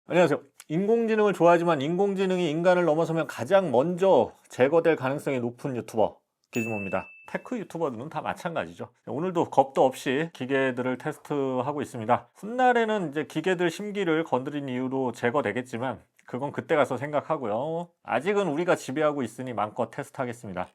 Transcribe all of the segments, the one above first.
안녕하세요. 인공지능을 좋아하지만 인공지능이 인간을 넘어서면 가장 먼저 제거될 가능성이 높은 유튜버 기즈모입니다. 테크 유튜버들은 다 마찬가지죠. 오늘도 겁도 없이 기계들을 테스트하고 있습니다. 훗날에는 이제 기계들 심기를 건드린 이유로 제거되겠지만 그건 그때 가서 생각하고요. 아직은 우리가 지배하고 있으니 마음껏 테스트하겠습니다.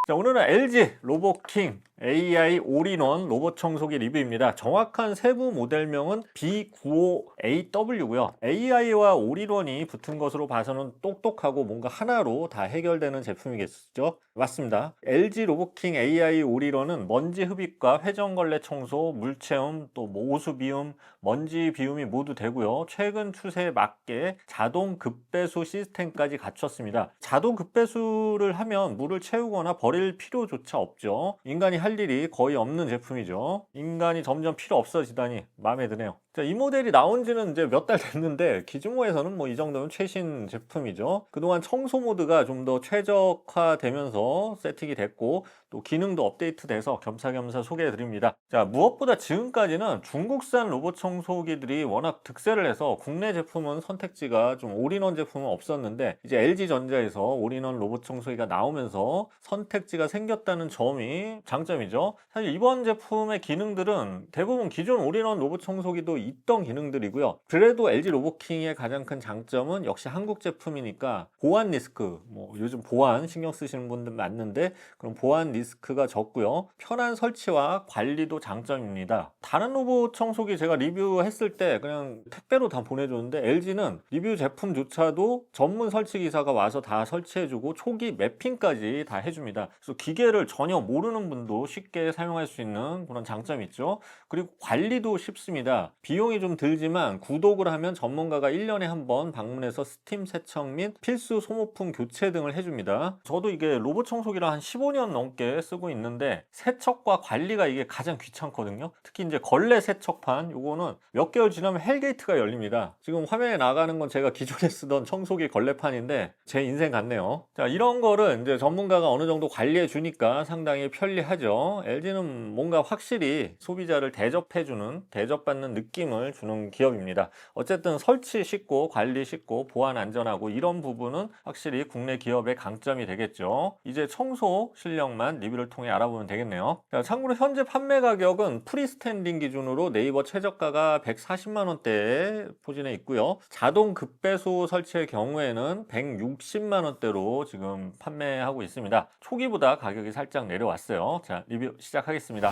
자, 오늘은 LG 로보킹 AI 올인원 로봇 청소기 리뷰입니다. 정확한 세부 모델명은 B95AW고요. AI와 올인원이 붙은 것으로 봐서는 똑똑하고 뭔가 하나로 다 해결되는 제품이겠죠? 맞습니다. LG 로보킹 AI 올인원은 먼지 흡입과 회전걸레 청소, 물체움, 또 오수 비움, 먼지 비움이 모두 되고요. 최근 추세에 맞게 자동 급배수 시스템까지 갖췄습니다. 자동 급배수를 하면 물을 채우거나 버릴 필요조차 없죠. 인간이 할 일이 거의 없는 제품이죠. 인간이 점점 필요 없어지다니 마음에 드네요. 자, 이 모델이 나온 지는 이제 몇 달 됐는데 기즈모에서는 뭐 이 정도면 최신 제품이죠. 그동안 청소 모드가 좀 더 최적화되면서 세팅이 됐고 또 기능도 업데이트돼서 겸사겸사 소개해 드립니다. 자, 무엇보다 지금까지는 중국산 로봇 청소기들이 워낙 득세를 해서 국내 제품은 선택지가 좀 올인원 제품은 없었는데 이제 LG전자에서 올인원 로봇 청소기가 나오면서 선택지가 생겼다는 점이 장점이죠. 사실 이번 제품의 기능들은 대부분 기존 올인원 로봇 청소기도 있던 기능들이고요. 그래도 LG 로보킹의 가장 큰 장점은 역시 한국 제품이니까 보안 리스크, 뭐 요즘 보안 신경 쓰시는 분들 많는데 그런 보안 리스크가 적고요. 편한 설치와 관리도 장점입니다. 다른 로봇 청소기 제가 리뷰했을 때 그냥 택배로 다 보내줬는데 LG는 리뷰 제품조차도 전문 설치 기사가 와서 다 설치해주고 초기 매핑까지 다 해줍니다. 그래서 기계를 전혀 모르는 분도 쉽게 사용할 수 있는 그런 장점이 있죠. 그리고 관리도 쉽습니다. 비용이 좀 들지만 구독을 하면 전문가가 1년에 한 번 방문해서 스팀 세척 및 필수 소모품 교체 등을 해줍니다. 저도 이게 로봇 청소기를 한 15년 넘게 쓰고 있는데 세척과 관리가 이게 가장 귀찮거든요. 특히 이제 걸레 세척판 요거는 몇 개월 지나면 헬게이트가 열립니다. 지금 화면에 나가는 건 제가 기존에 쓰던 청소기 걸레판인데 제 인생 같네요. 자, 이런 거를 이제 전문가가 어느 정도 관리해 주니까 상당히 편리하죠. LG는 뭔가 확실히 소비자를 대접해주는, 대접받는 느낌을 주는 기업입니다. 어쨌든 설치 쉽고 관리 쉽고 보안 안전하고 이런 부분은 확실히 국내 기업의 강점이 되겠죠. 이제 청소 실력만 리뷰를 통해 알아보면 되겠네요. 자, 참고로 현재 판매 가격은 프리스탠딩 기준으로 네이버 최저가가 140만 원대에 포진해 있고요. 자동 급배수 설치의 경우에는 160만 원대로 지금 판매하고 있습니다. 초기보다 가격이 살짝 내려왔어요. 자, 리뷰 시작하겠습니다.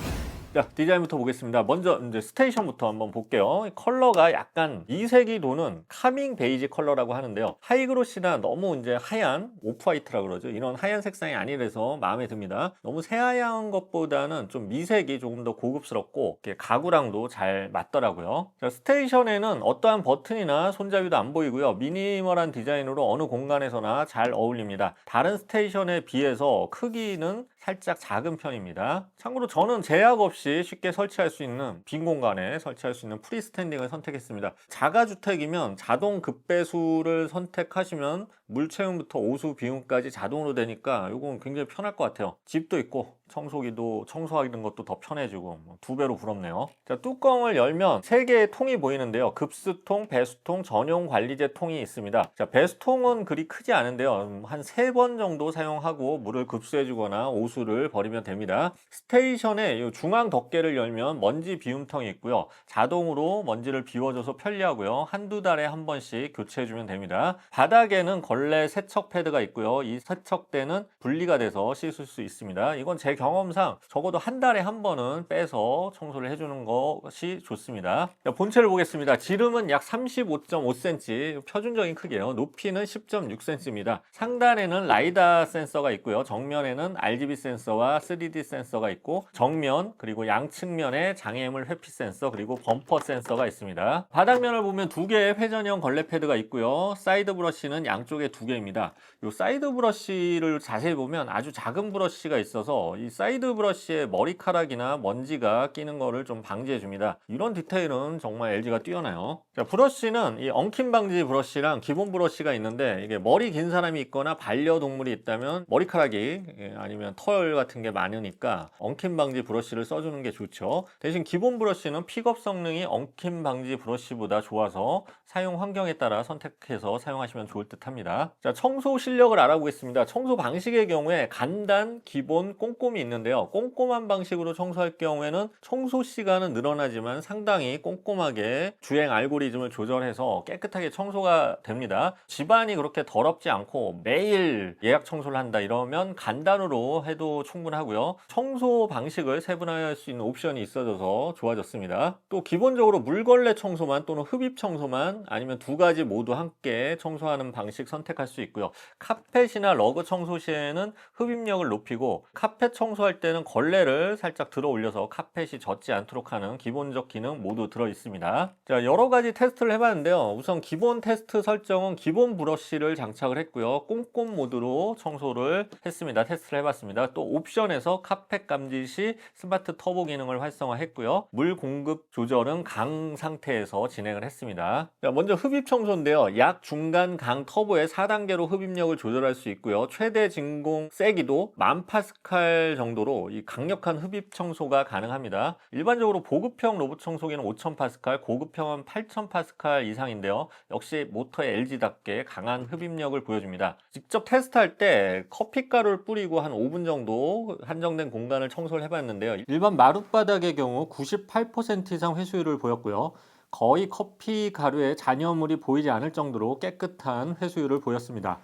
자, 디자인부터 보겠습니다. 먼저 이제 스테이션부터 한번 볼게요. 컬러가 약간 이색이 도는 카밍 베이지 컬러라고 하는데요. 하이그로시나 너무 이제 하얀 오프화이트라 그러죠. 이런 하얀 색상이 아니라서 마음에 듭니다. 너무 새하얀 것보다는 좀 미색이 조금 더 고급스럽고 가구랑도 잘 맞더라고요. 자, 스테이션에는 어떠한 버튼이나 손잡이도 안 보이고요. 미니멀한 디자인으로 어느 공간에서나 잘 어울립니다. 다른 스테이션에 비해서 크기는 살짝 작은 편입니다. 참고로 저는 제약 없이 쉽게 설치할 수 있는 빈 공간에 설치할 수 있는 프리스탠딩을 선택했습니다. 자가주택이면 자동 급배수를 선택하시면 물체움부터 오수 비움까지 자동으로 되니까 이건 굉장히 편할 것 같아요. 집도 있고 청소기도 청소하는 것도 더 편해지고 두 배로 부럽네요. 자, 뚜껑을 열면 세 개의 통이 보이는데요. 급수통, 배수통, 전용 관리제 통이 있습니다. 자, 배수통은 그리 크지 않은데요. 한 3번 정도 사용하고 물을 급수해주거나 오수를 버리면 됩니다. 스테이션에 이 중앙 덮개를 열면 먼지 비움통이 있고요. 자동으로 먼지를 비워줘서 편리하고요. 한두 달에 한 번씩 교체해주면 됩니다. 바닥에는 걸레 세척 패드가 있고요. 이 세척대는 분리가 돼서 씻을 수 있습니다. 이건 제 경험상 적어도 한 달에 한 번은 빼서 청소를 해주는 것이 좋습니다. 자, 본체를 보겠습니다. 지름은 약 35.5cm, 표준적인 크기예요. 높이는 10.6cm입니다. 상단에는 라이다 센서가 있고요. 정면에는 RGB 센서와 3D 센서가 있고 정면 그리고 양측면에 장애물 회피 센서 그리고 범퍼 센서가 있습니다. 바닥면을 보면 두 개의 회전형 걸레 패드가 있고요. 사이드 브러쉬는 양쪽에 두 개입니다. 이 사이드 브러쉬를 자세히 보면 아주 작은 브러쉬가 있어서 이 사이드 브러쉬에 머리카락이나 먼지가 끼는 거를 좀 방지해 줍니다. 이런 디테일은 정말 LG가 뛰어나요. 자, 브러쉬는 이 엉킴 방지 브러쉬랑 기본 브러쉬가 있는데 이게 머리 긴 사람이 있거나 반려동물이 있다면 머리카락이 아니면 컬 같은 게 많으니까 엉킴 방지 브러쉬를 써주는 게 좋죠. 대신 기본 브러쉬는 픽업 성능이 엉킴 방지 브러쉬보다 좋아서 사용 환경에 따라 선택해서 사용하시면 좋을 듯 합니다. 자, 청소 실력을 알아보겠습니다. 청소 방식의 경우에 간단, 기본, 꼼꼼히 있는데요. 꼼꼼한 방식으로 청소할 경우에는 청소 시간은 늘어나지만 상당히 꼼꼼하게 주행 알고리즘을 조절해서 깨끗하게 청소가 됩니다. 집안이 그렇게 더럽지 않고 매일 예약 청소를 한다 이러면 간단으로 해도 충분하고요. 청소 방식을 세분화할 수 있는 옵션이 있어져서 좋아졌습니다. 또 기본적으로 물걸레 청소만 또는 흡입 청소만 아니면 두 가지 모두 함께 청소하는 방식 선택할 수 있고요. 카펫이나 러그 청소 시에는 흡입력을 높이고 카펫 청소할 때는 걸레를 살짝 들어 올려서 카펫이 젖지 않도록 하는 기본적 기능 모두 들어 있습니다. 자, 여러 가지 테스트를 해봤는데요. 우선 기본 테스트 설정은 기본 브러쉬를 장착을 했고요. 꼼꼼 모드로 청소를 했습니다. 테스트를 해봤습니다. 또 옵션에서 카펫 감지 시 스마트 터보 기능을 활성화했고요. 물 공급 조절은 강 상태에서 진행을 했습니다. 자, 먼저 흡입 청소인데요. 약 중간 강 터보에 4단계로 흡입력을 조절할 수 있고요. 최대 진공 세기도 1000파스칼 정도로 이 강력한 흡입 청소가 가능합니다. 일반적으로 보급형 로봇 청소기는 5000파스칼, 고급형은 8000파스칼 이상인데요. 역시 모터의 LG답게 강한 흡입력을 보여줍니다. 직접 테스트할 때 커피가루를 뿌리고 한 5분 정도 한정된 공간을 청소를 해봤는데요. 일반 마룻바닥의 경우 98% 이상 회수율을 보였고요. 거의 커피 가루에 잔여물이 보이지 않을 정도로 깨끗한 회수율을 보였습니다.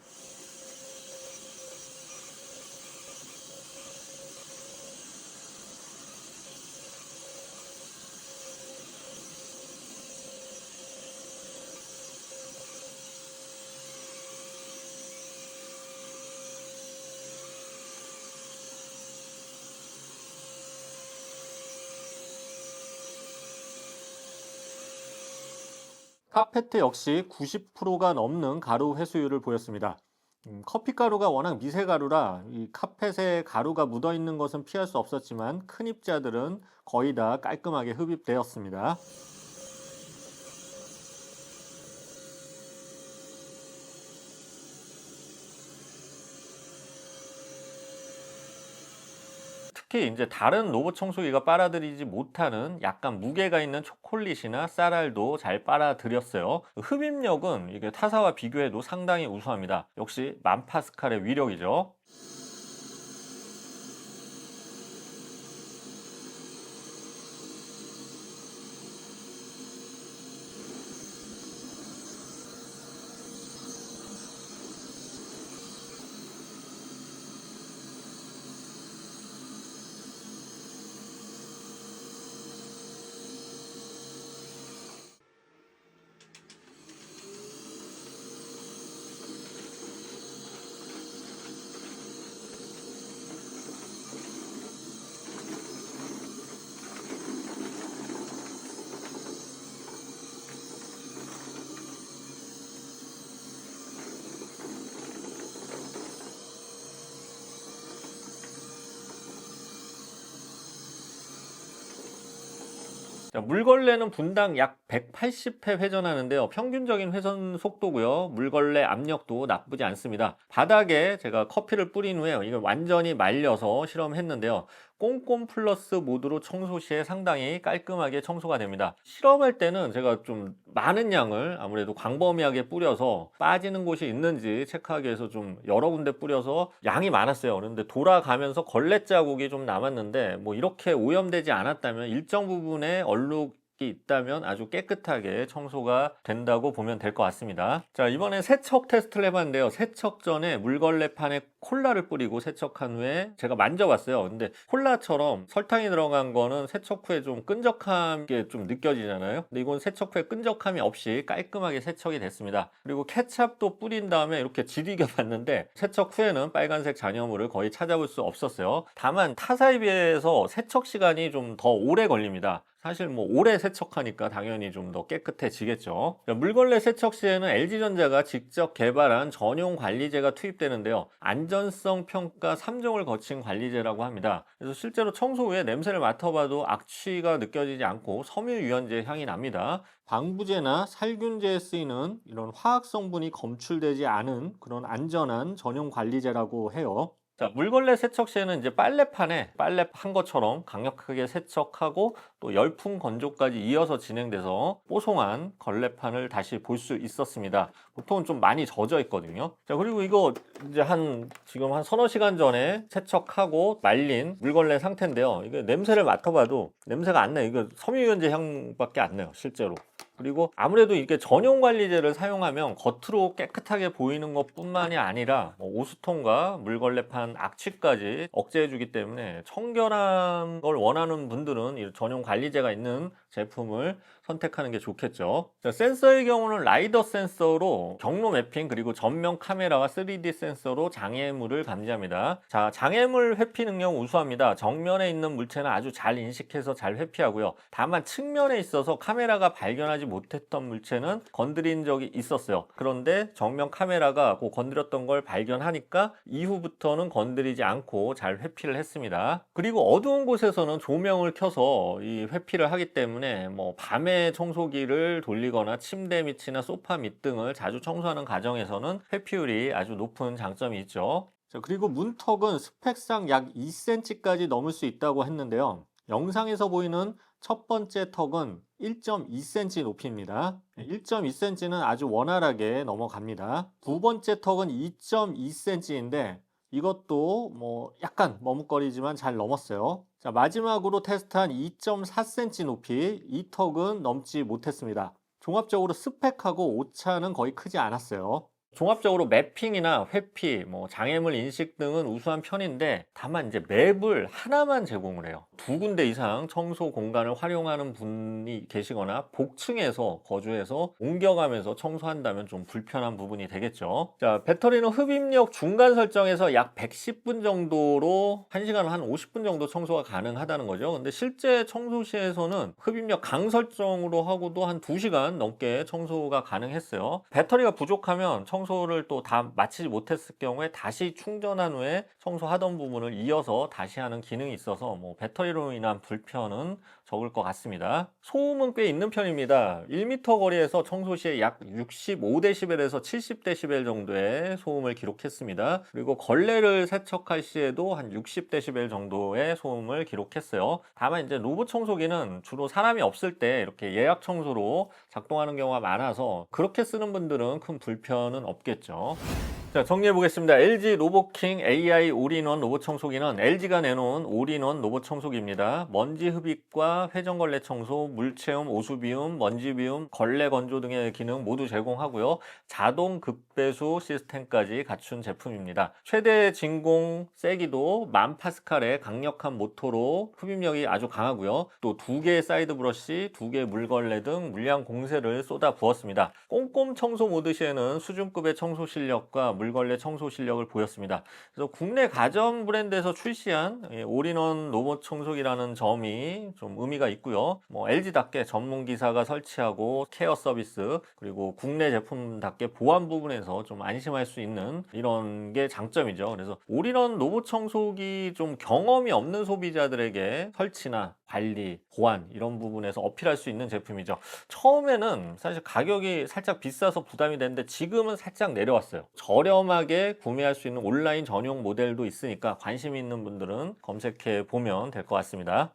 카페트 역시 90%가 넘는 가루 회수율을 보였습니다. 커피가루가 워낙 미세가루라 이 카펫에 가루가 묻어 있는 것은 피할 수 없었지만 큰 입자들은 거의 다 깔끔하게 흡입되었습니다. 특히 이제 다른 로봇 청소기가 빨아들이지 못하는 약간 무게가 있는 초콜릿이나 쌀알도 잘 빨아들였어요. 흡입력은 이게 타사와 비교해도 상당히 우수합니다. 역시 1000파스칼의 위력이죠. 자, 물걸레는 분당 약 180회 회전하는데요. 평균적인 회전 속도고요. 물걸레 압력도 나쁘지 않습니다. 바닥에 제가 커피를 뿌린 후에 이걸 완전히 말려서 실험했는데요. 꼼꼼 플러스 모드로 청소 시에 상당히 깔끔하게 청소가 됩니다. 실험할 때는 제가 좀 많은 양을 아무래도 광범위하게 뿌려서 빠지는 곳이 있는지 체크하기 위해서 좀 여러 군데 뿌려서 양이 많았어요. 그런데 돌아가면서 걸레 자국이 좀 남았는데 뭐 이렇게 오염되지 않았다면 일정 부분의 얼룩이 있다면 아주 깨끗하게 청소가 된다고 보면 될 것 같습니다. 자, 이번에 세척 테스트를 해봤는데요. 세척 전에 물걸레판에 콜라를 뿌리고 세척한 후에 제가 만져봤어요. 근데 콜라처럼 설탕이 들어간 거는 세척 후에 좀 끈적함이 좀 느껴지잖아요. 근데 이건 세척 후에 끈적함이 없이 깔끔하게 세척이 됐습니다. 그리고 케찹도 뿌린 다음에 이렇게 지디겨 봤는데 세척 후에는 빨간색 잔여물을 거의 찾아볼 수 없었어요. 다만 타사에 비해서 세척 시간이 좀 더 오래 걸립니다. 사실 뭐 오래 세척하니까 당연히 좀 더 깨끗해지겠죠. 물걸레 세척 시에는 LG전자가 직접 개발한 전용 관리제가 투입되는데요. 안전성 평가 3종을 거친 관리제라고 합니다. 그래서 실제로 청소 후에 냄새를 맡아봐도 악취가 느껴지지 않고 섬유유연제 향이 납니다. 방부제나 살균제에 쓰이는 이런 화학 성분이 검출되지 않은 그런 안전한 전용 관리제라고 해요. 자, 물걸레 세척 시에는 이제 빨래판에 빨래 한 것처럼 강력하게 세척하고 또 열풍 건조까지 이어서 진행돼서 뽀송한 걸레판을 다시 볼 수 있었습니다. 보통은 좀 많이 젖어 있거든요. 자, 그리고 이거 이제 지금 한 서너 시간 전에 세척하고 말린 물걸레 상태인데요. 이게 냄새를 맡아봐도 냄새가 안 나요. 이거 섬유유연제 향밖에 안 나요, 실제로. 그리고 아무래도 이렇게 전용 관리제를 사용하면 겉으로 깨끗하게 보이는 것뿐만이 아니라 오수통과 물걸레판 악취까지 억제해주기 때문에 청결한 걸 원하는 분들은 이 전용 관리제가 있는 제품을 선택하는 게 좋겠죠. 자, 센서의 경우는 라이더 센서로 경로 매핑 그리고 전면 카메라와 3D 센서로 장애물을 감지합니다. 자, 장애물 회피 능력 우수합니다. 정면에 있는 물체는 아주 잘 인식해서 잘 회피하고요. 다만 측면에 있어서 카메라가 발견하지 못했던 물체는 건드린 적이 있었어요. 그런데 정면 카메라가 그 건드렸던 걸 발견하니까 이후부터는 건드리지 않고 잘 회피를 했습니다. 그리고 어두운 곳에서는 조명을 켜서 이 회피를 하기 때문에 밤에 청소기를 돌리거나 침대 밑이나 소파 밑 등을 자주 청소하는 가정에서는 회피율이 아주 높은 장점이 있죠. 자, 그리고 문턱은 스펙상 약 2cm까지 넘을 수 있다고 했는데요. 영상에서 보이는 첫 번째 턱은 1.2cm 높이입니다. 1.2cm는 아주 원활하게 넘어갑니다. 두 번째 턱은 2.2cm인데 이것도 약간 머뭇거리지만 잘 넘었어요. 자, 마지막으로 테스트한 2.4cm 높이, 이 턱은 넘지 못했습니다. 종합적으로 스펙하고 오차는 거의 크지 않았어요. 종합적으로 매핑이나 회피, 장애물 인식 등은 우수한 편인데 다만 이제 맵을 하나만 제공을 해요. 두 군데 이상 청소 공간을 활용하는 분이 계시거나 복층에서 거주해서 옮겨가면서 청소한다면 좀 불편한 부분이 되겠죠. 자, 배터리는 흡입력 중간 설정에서 약 110분 정도로 1시간 한 50분 정도 청소가 가능하다는 거죠. 근데 실제 청소 시에서는 흡입력 강 설정으로 하고도 한 2시간 넘게 청소가 가능했어요. 배터리가 부족하면 청소를 또 다 마치지 못했을 경우에 다시 충전한 후에 청소하던 부분을 이어서 다시 하는 기능이 있어서 배터리로 인한 불편은 적을 것 같습니다. 소음은 꽤 있는 편입니다. 1m 거리에서 청소 시에 약 65dB에서 70dB 정도의 소음을 기록했습니다. 그리고 걸레를 세척할 시에도 한 60dB 정도의 소음을 기록했어요. 다만 이제 로봇 청소기는 주로 사람이 없을 때 이렇게 예약 청소로 작동하는 경우가 많아서 그렇게 쓰는 분들은 큰 불편은 없겠죠. 자, 정리해 보겠습니다. LG 로보킹 AI 올인원 로봇 청소기는 LG가 내놓은 올인원 로봇 청소기입니다. 먼지 흡입과 회전걸레 청소, 물체움, 오수비움, 먼지비움, 걸레 건조 등의 기능 모두 제공하고요. 자동 급배수 시스템까지 갖춘 제품입니다. 최대 진공 세기도 1000파스칼의 강력한 모터로 흡입력이 아주 강하고요. 또 2개의 사이드 브러쉬, 2개의 물걸레 등 물량 공세를 쏟아 부었습니다. 꼼꼼 청소 모드 시에는 수준급의 청소 실력과 물걸레 청소 실력을 보였습니다. 그래서 국내 가전 브랜드에서 출시한 올인원 로봇 청소기라는 점이 좀 의미가 있고요. LG답게 전문 기사가 설치하고 케어 서비스 그리고 국내 제품답게 보안 부분에서 좀 안심할 수 있는 이런 게 장점이죠. 그래서 올인원 로봇 청소기 좀 경험이 없는 소비자들에게 설치나 관리, 보안 이런 부분에서 어필할 수 있는 제품이죠. 처음에는 사실 가격이 살짝 비싸서 부담이 됐는데 지금은 살짝 내려왔어요. 저렴하게 구매할 수 있는 온라인 전용 모델도 있으니까 관심 있는 분들은 검색해 보면 될 것 같습니다.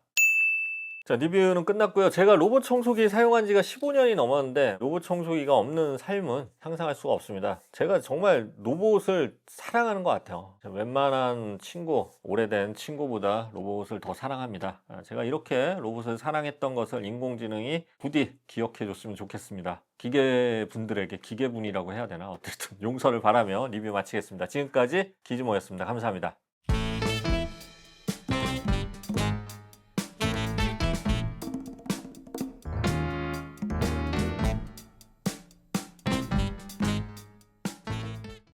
자, 리뷰는 끝났고요. 제가 로봇 청소기 사용한 지가 15년이 넘었는데 로봇 청소기가 없는 삶은 상상할 수가 없습니다. 제가 정말 로봇을 사랑하는 것 같아요. 웬만한 오래된 친구보다 로봇을 더 사랑합니다. 제가 이렇게 로봇을 사랑했던 것을 인공지능이 부디 기억해 줬으면 좋겠습니다. 기계분들에게 기계분이라고 해야 되나? 어쨌든 용서를 바라며 리뷰 마치겠습니다. 지금까지 기즈모였습니다. 감사합니다.